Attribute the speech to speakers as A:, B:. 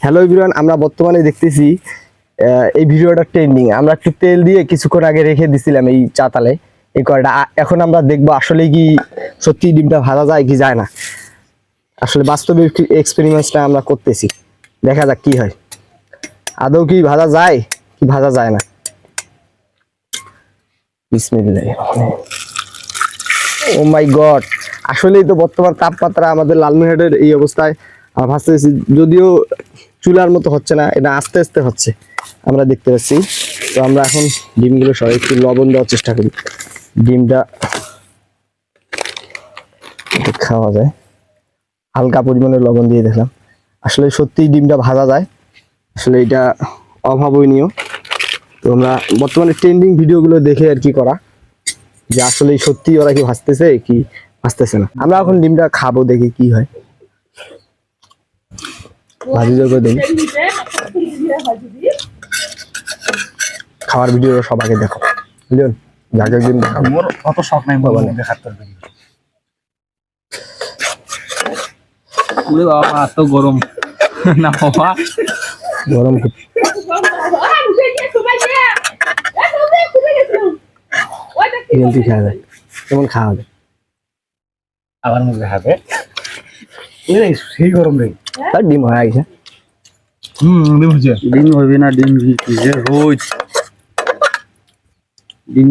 A: Hello everyone, আমরা বর্তমানে দেখতেছি এই ভিডিওটা ট্রেন্ডিং। আমরা একটু তেল দিয়ে কিছুক্ষণ আগে রেখে দিছিলাম এই চাতালে এই কয়টা। এখন আমরা দেখবো আসলে কি সত্যি ডিমটা ভাজা যায় কি যায় না। আসলে বাস্তবে এক্সপেরিমেন্টটা আমরা করতেছি, দেখা যাক কি হয়, আদৌ কি ভাজা যায় কি ভাজা যায় না। বিসমিল্লাহ। ও মাই গড, আসলেই তো বর্তমান তাপমাত্রা আমাদের লালমনিরহাটের এই অবস্থায় ভাসতেছি, যদিও চুলার মতো হচ্ছে না, এটা আস্তে আস্তে হচ্ছে আমরা দেখতে পাচ্ছি। তো আমরা এখন ডিমগুলো সবাই একটু লবণ দেওয়ার চেষ্টা করি, ডিমটা খাওয়া যায়। হালকা পরিমাণে লবণ দিয়ে দেখলাম, আসলে সত্যি ডিমটা ভাজা যায়, আসলে এটা অভাবনীয়। তো আমরা বর্তমানে ট্রেন্ডিং ভিডিওগুলো দেখে আর কি করা, যে আসলে সত্যি ওরা কি ভাজতেছে কি ভাজতেছে না। আমরা এখন ডিমটা খাবো, দেখি কি হয়। ভাজি করে দেখি, খাওয়ার ভিডিও সবাইকে দেখো, বুঝলেন? যাকে দিন
B: মোর অত শখ নাই বাবা দেখার তোর ভিডিও। ওরে বাবা এত গরম না বাবা,
A: গরম খুব। ডিমটি খাওয়া যায়, কেমন খাওয়া যায়?
B: আবার মুখে খাবে সেই গরম রে।
A: আর ডিম হয়ে গেছে।
B: ডিম হচ্ছে, ডিম হবে না, ডিম কি রোজ ডিম